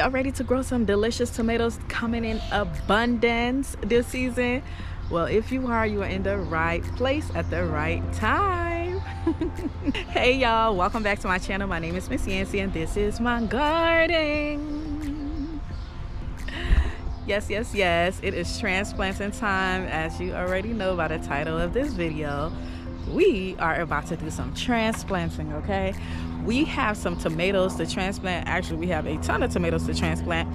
y'all ready to grow some delicious tomatoes coming in abundance this season? Well, if you are, you are in the right place at the right time. Hey y'all, welcome back to my channel. My name is Miss Yancy and this is my garden. Yes, it is transplanting time. As you already know by the title of this video, we are about to do some transplanting, okay? We have some tomatoes to transplant. Actually, we have a ton of tomatoes to transplant,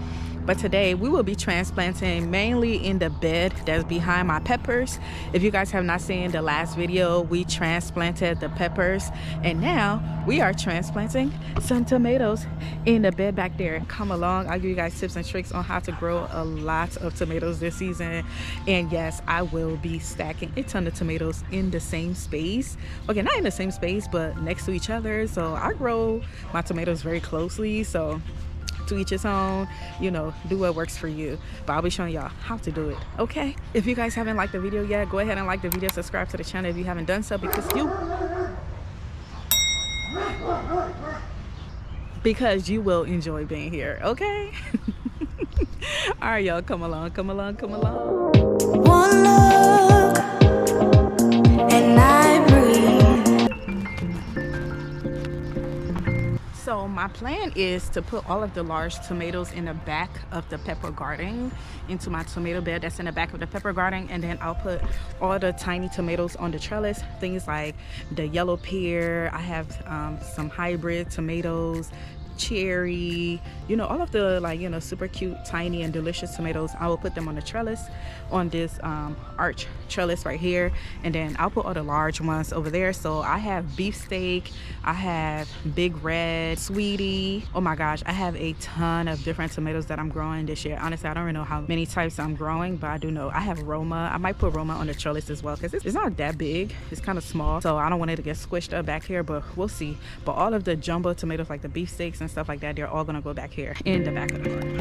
but today we will be transplanting mainly in the bed that's behind my peppers. If you guys have not seen the last video, we transplanted the peppers, and now we are transplanting some tomatoes in the bed back there. Come along, I'll give you guys tips and tricks on how to grow a lot of tomatoes this season. And yes, I will be stacking a ton of tomatoes in the same space. Okay, not in the same space, but next to each other. So I grow my tomatoes very closely, so to each his own, you know, do what works for you. But I'll be showing y'all how to do it, okay? If you guys haven't liked the video yet, go ahead and like the video, subscribe to the channel if you haven't done so, because you will enjoy being here, okay? All right, y'all, come along. One look and I breathe. So my plan is to put all of the large tomatoes in the back of the pepper garden, into my tomato bed that's in the back of the pepper garden, and then I'll put all the tiny tomatoes on the trellis. Things like the yellow pear, I have some hybrid tomatoes, cherry, you know, all of the, like, you know, super cute, tiny and delicious tomatoes. I will put them on the trellis, on this arch trellis right here, and then I'll put all the large ones over there. So I have beefsteak, I have big red, sweetie, oh my gosh, I have a ton of different tomatoes that I'm growing this year. Honestly, I don't really know how many types I'm growing, but I do know I have Roma. I might put Roma on the trellis as well, because it's not that big, it's kind of small, so I don't want it to get squished up back here, but we'll see. But all of the jumbo tomatoes, like the beefsteaks and stuff like that, they're all gonna go back here in the back of the garden.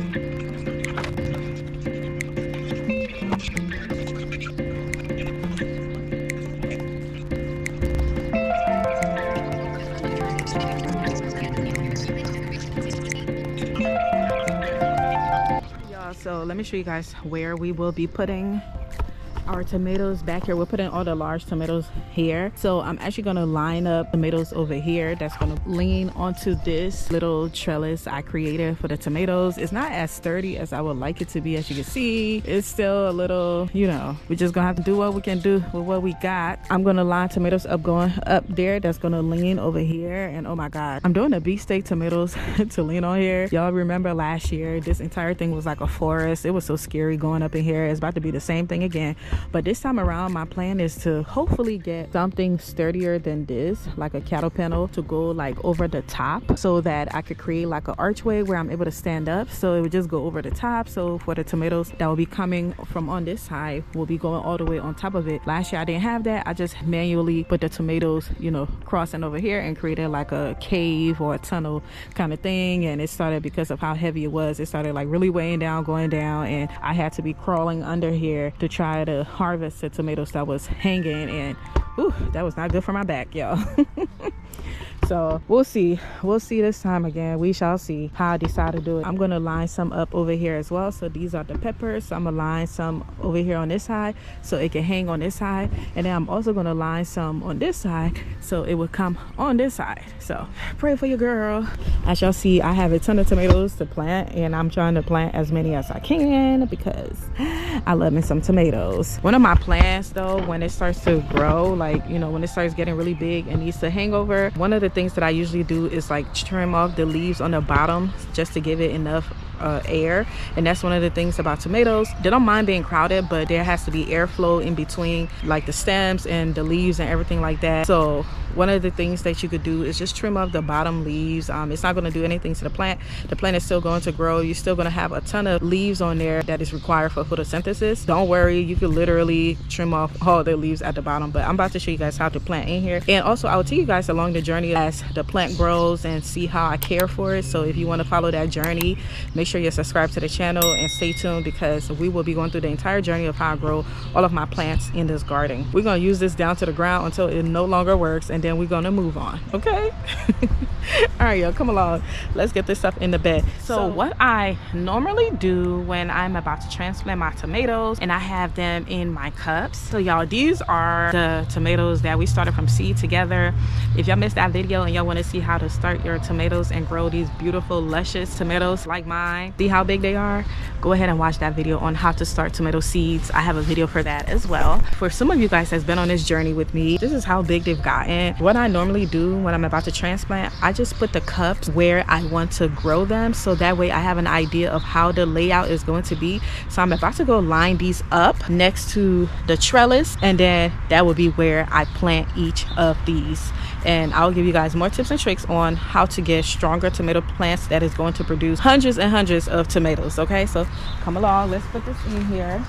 Y'all, so let me show you guys where we will be putting our tomatoes back here. We're putting all the large tomatoes here, so I'm actually going to line up tomatoes over here that's going to lean onto this little trellis I created for the tomatoes. It's not as sturdy as I would like it to be. As you can see, it's still a little, you know, we're just gonna have to do what we can do with what we got. I'm gonna line tomatoes up going up there, that's gonna lean over here. And oh my god, I'm doing the beefsteak tomatoes to lean on here. Y'all remember last year this entire thing was like a forest. It was so scary going up in here. It's about to be the same thing again. But this time around, my plan is to hopefully get something sturdier than this, like a cattle panel, to go like over the top, so that I could create like an archway where I'm able to stand up. So it would just go over the top. So for the tomatoes that will be coming from on this side, will be going all the way on top of it. Last year I didn't have that. I just manually put the tomatoes, you know, crossing over here and created like a cave or a tunnel kind of thing. And it started, because of how heavy it was, it started like really weighing down, going down, and I had to be crawling under here to try to harvest the tomatoes that was hanging, and ooh, that was not good for my back, y'all. So we'll see this time again. We shall see how I decide to do it. I'm gonna line some up over here as well. So these are the peppers, so I'm gonna line some over here on this side so it can hang on this side, and then I'm also gonna line some on this side so it would come on this side. So pray for your girl. As y'all see, I have a ton of tomatoes to plant, and I'm trying to plant as many as I can because I love me some tomatoes. One of my plants though, when it starts to grow, like, you know, when it starts getting really big and needs to hang over, one of the things that I usually do is like trim off the leaves on the bottom just to give it enough air. And that's one of the things about tomatoes. They don't mind being crowded, but there has to be airflow in between like the stems and the leaves and everything like that. So one of the things that you could do is just trim off the bottom leaves. It's not going to do anything to the plant. The plant is still going to grow. You're still going to have a ton of leaves on there that is required for photosynthesis. Don't worry, you could literally trim off all the leaves at the bottom. But I'm about to show you guys how to plant in here, and also I'll take you guys along the journey as the plant grows and see how I care for it. So if you want to follow that journey, make sure you're subscribed to the channel and stay tuned, because we will be going through the entire journey of how I grow all of my plants in this garden. We're going to use this down to the ground until it no longer works, and and then we're gonna move on, okay? All right, y'all, come along. Let's get this stuff in the bed. So what I normally do when I'm about to transplant my tomatoes, and I have them in my cups. So y'all, these are the tomatoes that we started from seed together. If y'all missed that video and y'all want to see how to start your tomatoes and grow these beautiful luscious tomatoes like mine, see how big they are, go ahead and watch that video on how to start tomato seeds. I have a video for that as well. For some of you guys that's been on this journey with me, this is how big they've gotten. What I normally do when I'm about to transplant, I just put the cups where I want to grow them, so that way I have an idea of how the layout is going to be. So I'm about to go line these up next to the trellis, and then that will be where I plant each of these. And I'll give you guys more tips and tricks on how to get stronger tomato plants that is going to produce hundreds and hundreds of tomatoes. Okay, so come along, let's put this in here.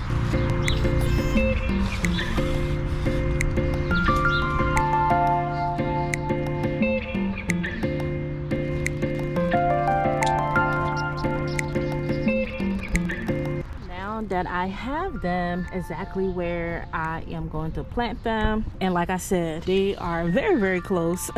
That I have them exactly where I am going to plant them, and like I said, they are very, very close.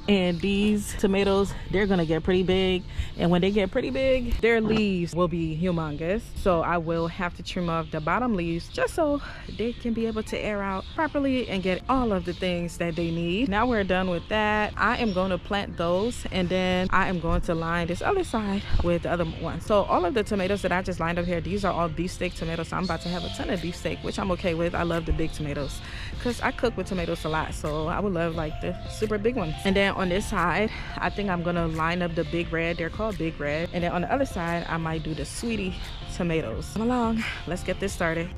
And these tomatoes, they're gonna get pretty big, and when they get pretty big, their leaves will be humongous. So I will have to trim off the bottom leaves just so they can be able to air out properly and get all of the things that they need. Now we're done with that. I am going to plant those, and then I am going to line this other side with the other one. So all of the tomatoes that I just lined up here, these are all beefsteak tomatoes. So I'm about to have a ton of beefsteak, which I'm okay with. I love the big tomatoes because I cook with tomatoes a lot, so I would love like the super big ones. And then on this side, I think I'm gonna line up the big red. They're called big red. And then on the other side, I might do the sweetie tomatoes. Come along, let's get this started.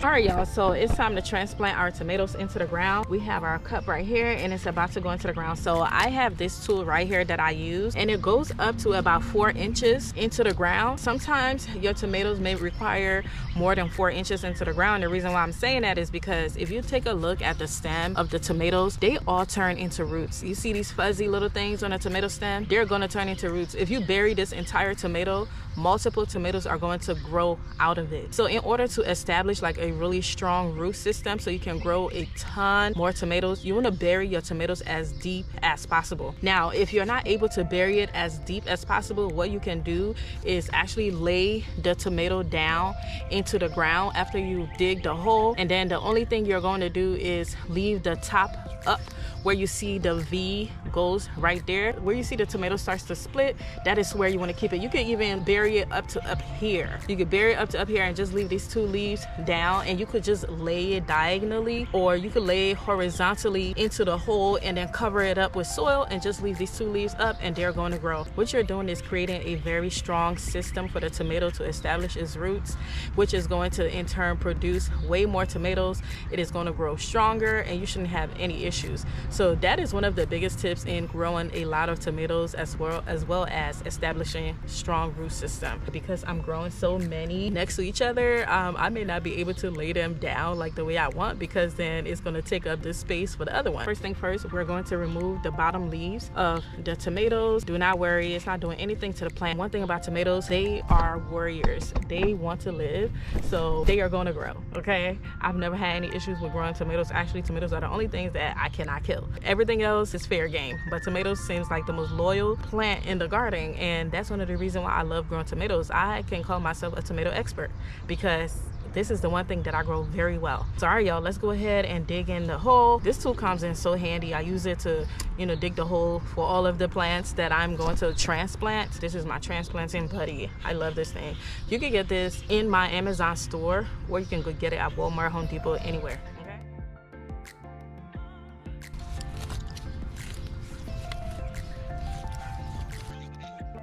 All right, y'all, so it's time to transplant our tomatoes into the ground. We have our cup right here, and it's about to go into the ground. So I have this tool right here that I use, and it goes up to about 4 inches into the ground. Sometimes your tomatoes may require more than 4 inches into the ground. The reason why I'm saying that is because if you take a look at the stem of the tomatoes, they all turn into roots. You see these fuzzy little things on a tomato stem? They're going to turn into roots. If you bury this entire tomato, multiple tomatoes are going to grow out of it. So in order to establish like a really strong root system so you can grow a ton more tomatoes, you want to bury your tomatoes as deep as possible. Now, if you're not able to bury it as deep as possible, what you can do is actually lay the tomato down into the ground after you dig the hole, and then the only thing you're going to do is leave the top up where you see the V goes right there. Where you see the tomato starts to split, that is where you want to keep it. You could even bury it up to up here. You could bury it up to up here and just leave these 2 leaves down, and you could just lay it diagonally, or you could lay it horizontally into the hole and then cover it up with soil and just leave these 2 leaves up, and they're going to grow. What you're doing is creating a very strong system for the tomato to establish its roots, which is going to in turn produce way more tomatoes. It is going to grow stronger, and you shouldn't have any issues. So that is one of the biggest tips in growing a lot of tomatoes, as well as establishing strong root system. Because I'm growing so many next to each other, I may not be able to lay them down like the way I want, because then it's going to take up the space for the other one. First thing first, we're going to remove the bottom leaves of the tomatoes. Do not worry, it's not doing anything to the plant. One thing about tomatoes, they are warriors. They want to live, so they are going to grow, okay? I've never had any issues with growing tomatoes. Actually, tomatoes are the only things that I cannot kill. Everything else is fair game, but tomatoes seems like the most loyal plant in the garden, and that's one of the reasons why I love growing tomatoes. I can call myself a tomato expert because this is the one thing that I grow very well. So all right, y'all, let's go ahead and dig in the hole. This tool comes in so handy. I use it to, dig the hole for all of the plants that I'm going to transplant. This is my transplanting buddy. I love this thing. You can get this in my Amazon store, or you can go get it at Walmart, Home Depot, anywhere.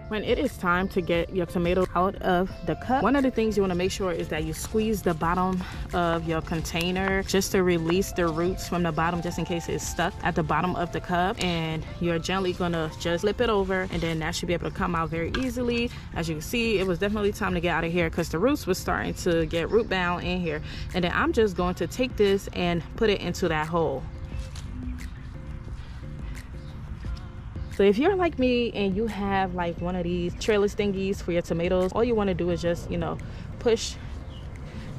When it is time to get your tomato out of the cup, one of the things you want to make sure is that you squeeze the bottom of your container just to release the roots from the bottom, just in case it's stuck at the bottom of the cup. And you're gently gonna just flip it over, and then that should be able to come out very easily. As you can see, it was definitely time to get out of here because the roots was starting to get root bound in here. And then I'm just going to take this and put it into that hole. So if you're like me and you have like one of these trellis thingies for your tomatoes, all you want to do is just, push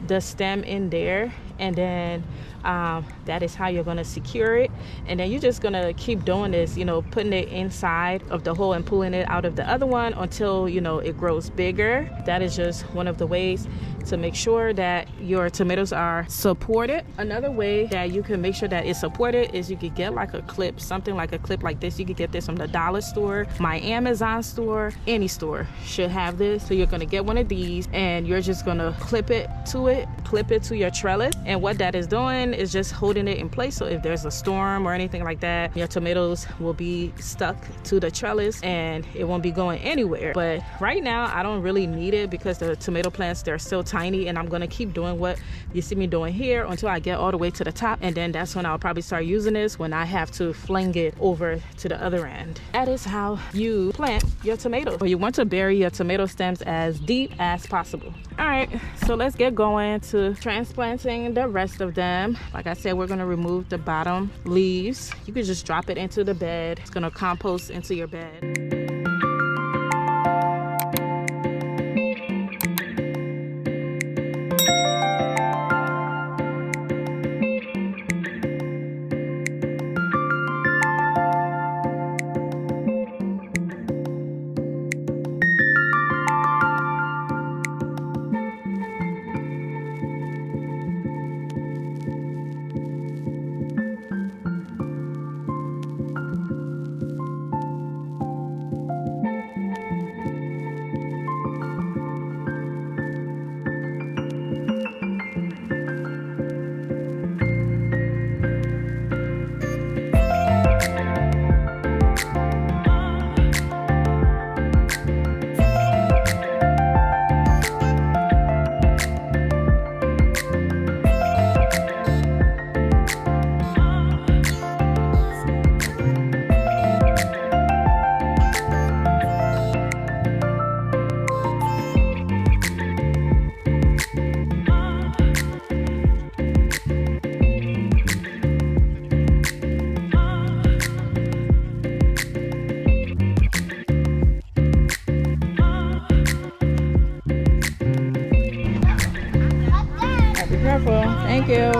the stem in there, and then That is how you're going to secure it. And then you're just going to keep doing this, you know, putting it inside of the hole and pulling it out of the other one until, you know, it grows bigger. That is just one of the ways to make sure that your tomatoes are supported. Another way that you can make sure that it's supported is you could get like a clip, something like a clip like this. You could get this from the dollar store, my Amazon store, any store should have this. So you're going to get one of these and you're just going to clip it to your trellis. And what that is doing is just holding it in place. So if there's a storm or anything like that, your tomatoes will be stuck to the trellis and it won't be going anywhere. But right now I don't really need it because the tomato plants, they're still tiny, and I'm going to keep doing what you see me doing here until I get all the way to the top. And then that's when I'll probably start using this, when I have to fling it over to the other end. That is how you plant your tomatoes. Or you want to bury your tomato stems as deep as possible. All right, so let's get going to transplanting the rest of them. Like I said, we're going to remove the bottom leaves. You can just drop it into the bed. It's going to compost into your bed. Thank you.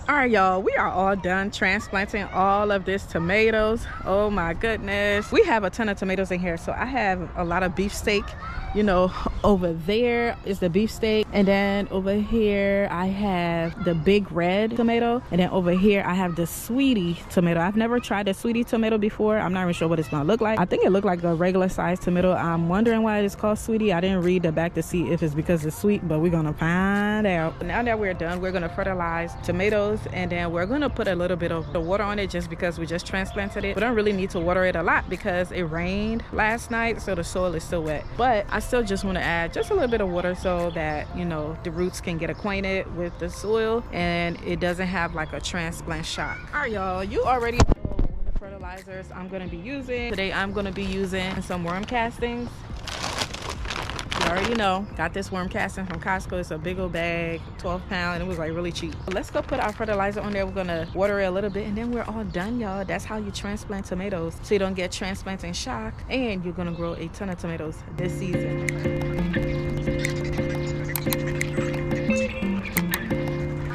All right, y'all, we are all done transplanting all of this tomatoes. Oh my goodness, we have a ton of tomatoes in here. So I have a lot of beefsteak, you know. Over there is the beefsteak, and then over here I have the big red tomato, and then over here I have the sweetie tomato. I've never tried the sweetie tomato before. I'm not even sure what it's gonna look like. I think it looked like a regular sized tomato. I'm wondering why it's called sweetie. I didn't read the back to see if it's because it's sweet, but we're gonna find out. Now that we're done, we're gonna fertilize tomatoes, and then we're gonna put a little bit of the water on it just because we just transplanted it. We don't really need to water it a lot because it rained last night, so the soil is still wet. But I still just want to add just a little bit of water so that, you know, the roots can get acquainted with the soil and it doesn't have like a transplant shock. All right, y'all, you already know what fertilizers I'm going to be using. Today I'm going to be using some worm castings. I already know. Got this worm casting from Costco. It's a big old bag, 12-pound, and it was like really cheap. Let's go put our fertilizer on there. We're gonna water it a little bit and then we're all done, y'all. That's how you transplant tomatoes, so you don't get transplanting shock, and you're gonna grow a ton of tomatoes this season.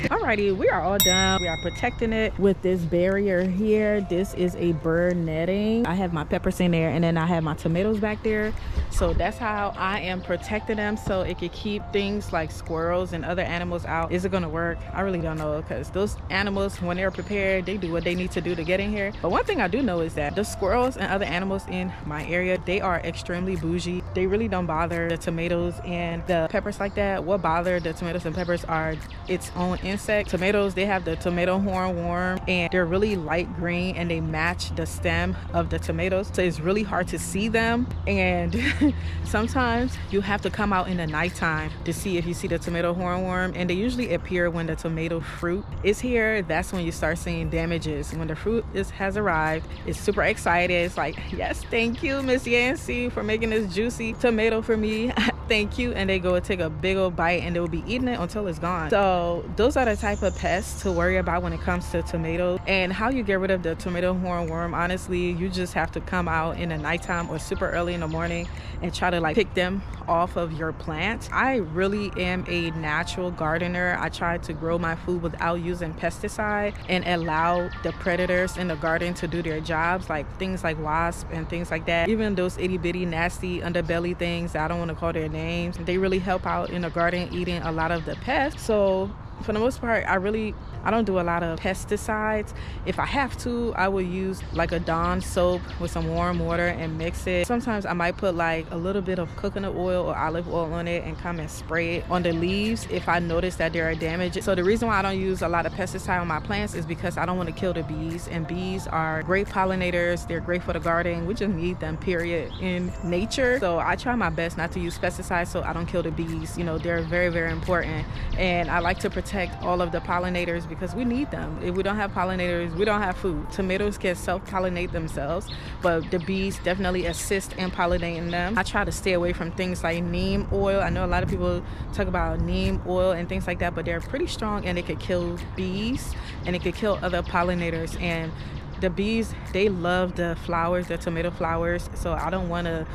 Alrighty, we are all done. We are protecting it with this barrier here. This is a bird netting. I have my peppers in there and then I have my tomatoes back there. So that's how I am protecting them, so it can keep things like squirrels and other animals out. Is it gonna work? I really don't know, because those animals, when they're prepared, they do what they need to do to get in here. But one thing I do know is that the squirrels and other animals in my area, they are extremely bougie. They really don't bother the tomatoes and the peppers like that. What bother the tomatoes and peppers are its own insect. Tomatoes, they have the tomato hornworm, and they're really light green and they match the stem of the tomatoes, so it's really hard to see them. And sometimes you have to come out in the nighttime to see if you see the tomato hornworm, and they usually appear when the tomato fruit is here. That's when you start seeing damages. When the fruit has arrived, it's super excited. It's like, yes, thank you, Miss Yancy, for making this juicy tomato for me. Thank you. And they go and take a big old bite and they'll be eating it until it's gone. So those are the type of pests to worry about when it comes to tomatoes. And how you get rid of the tomato hornworm, honestly, you just have to come out in the nighttime or super early in the morning and try to like pick them off of your plant. I really am a natural gardener. I try to grow my food without using pesticide and allow the predators in the garden to do their jobs, like things like wasps and things like that. Even those itty bitty nasty underbelly things, I don't want to call their names, they really help out in the garden, eating a lot of the pests. So for the most part, I don't do a lot of pesticides. If I have to, I will use like a Dawn soap with some warm water and mix it. Sometimes I might put like a little bit of coconut oil or olive oil on it and come and spray it on the leaves if I notice that there are damage. So the reason why I don't use a lot of pesticide on my plants is because I don't want to kill the bees, and bees are great pollinators. They're great for the garden. We just need them, period, in nature. So I try my best not to use pesticides so I don't kill the bees. You know, they're very, very important, and I like to protect all of the pollinators because we need them. If we don't have pollinators, we don't have food. Tomatoes can self-pollinate themselves, but the bees definitely assist in pollinating them. I try to stay away from things like neem oil. I know a lot of people talk about neem oil and things like that, but they're pretty strong and it could kill bees and it could kill other pollinators. And the bees, they love the flowers, the tomato flowers, so I don't want to,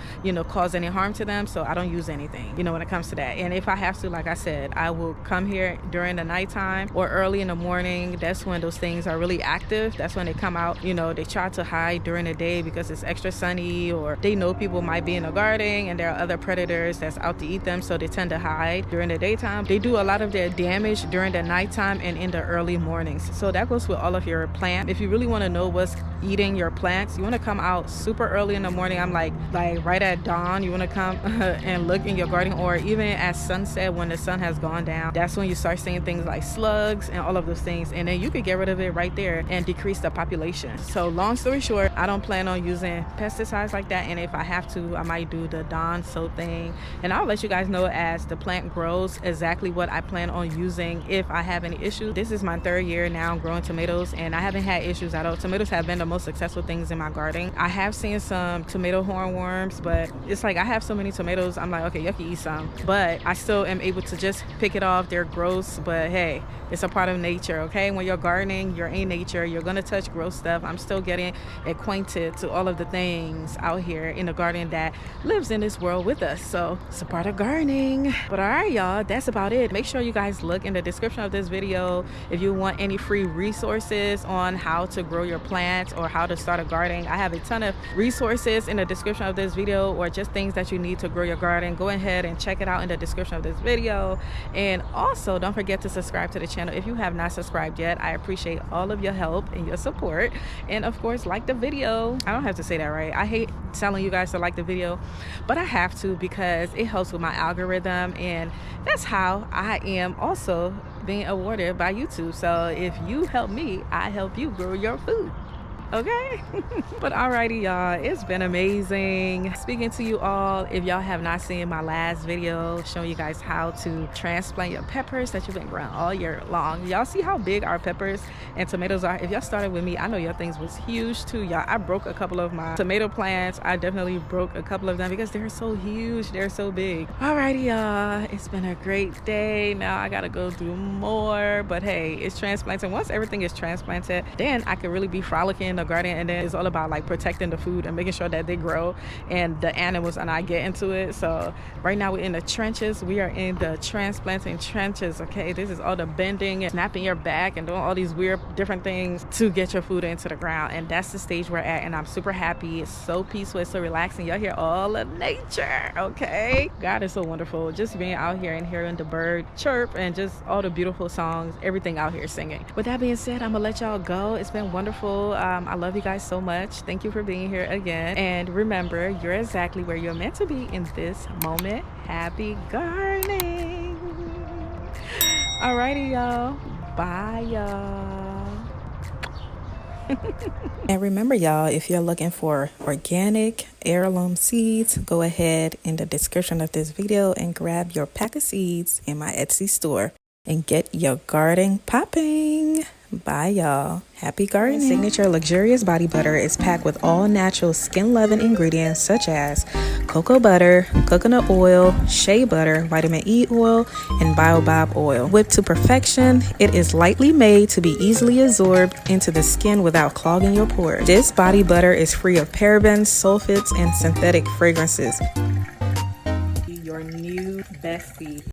cause any harm to them, so I don't use anything, when it comes to that. And if I have to, like I said, I will come here during the nighttime or early in the morning. That's when those things are really active. That's when they come out. They try to hide during the day because it's extra sunny, or they know people might be in the garden and there are other predators that's out to eat them, so they tend to hide during the daytime. They do a lot of their damage during the nighttime and in the early mornings. So that goes with all of your plants. If you really want to know what's eating your plants, you want to come out super early in the morning. I'm like right at dawn. You want to come and look in your garden, or even at sunset when the sun has gone down. That's when you start seeing things like slugs and all of those things, and then you could get rid of it right there and decrease the population. So long story short, I don't plan on using pesticides like that, and if I have to, I might do the Dawn soap thing, and I'll let you guys know as the plant grows exactly what I plan on using if I have any issues. This is my 3rd year now growing tomatoes, and I haven't had issues at all. Tomatoes have been the most successful things in my garden. I have seen some tomato hornworms, but it's like I have so many tomatoes, I'm like, okay, you can eat some, but I still am able to just pick it off. They're gross, but hey, it's a part of nature, okay? When you're gardening, you're in nature, you're gonna touch gross stuff. I'm still getting acquainted to all of the things out here in the garden that lives in this world with us, so it's a part of gardening. But all right, y'all, that's about it. Make sure you guys look in the description of this video if you want any free resources on how to grow your plants or how to start a garden. I have a ton of resources in the description of this video, or just things that you need to grow your garden. Go ahead and check it out in the description of this video. And also don't forget to subscribe to the channel if you have not subscribed yet. I appreciate all of your help and your support, and of course, like the video. I don't have to say that, right? I hate telling you guys to like the video, but I have to because it helps with my algorithm, and that's how I am also being awarded by YouTube. So if you help me, I help you grow your food. okay? But alrighty, y'all, it's been amazing speaking to you all. If y'all have not seen my last video showing you guys how to transplant your peppers that you've been growing all year long, y'all see how big our peppers and tomatoes are. If y'all started with me, I know your things was huge too, y'all. I broke a couple of my tomato plants. I definitely broke a couple of them because they're so huge, they're so big. Alrighty, y'all, it's been a great day. Now I gotta go do more, but hey, it's transplanting. Once everything is transplanted, then I can really be frolicking in the garden, and then it's all about like protecting the food and making sure that they grow and the animals and I get into it. So right now we're in the trenches. We are in the transplanting trenches. Okay, this is all the bending and snapping your back and doing all these weird different things to get your food into the ground, and that's the stage we're at, and I'm super happy. It's so peaceful, it's so relaxing. Y'all hear all the nature. Okay, God is so wonderful, just being out here and hearing the bird chirp and just all the beautiful songs, everything out here singing. With that being said, I'm gonna let y'all go. It's been wonderful. I love you guys so much. Thank you for being here again, and remember, you're exactly where you're meant to be in this moment. Happy gardening. Alrighty, y'all, bye y'all. And remember, y'all, if you're looking for organic heirloom seeds, go ahead in the description of this video and grab your pack of seeds in my Etsy store and get your garden popping. Bye, y'all. Happy gardening. Signature luxurious body butter is packed with all natural skin loving ingredients such as cocoa butter, coconut oil, shea butter, vitamin E oil, and baobab oil. Whipped to perfection, it is lightly made to be easily absorbed into the skin without clogging your pores. This body butter is free of parabens, sulfates, and synthetic fragrances. Your new bestie.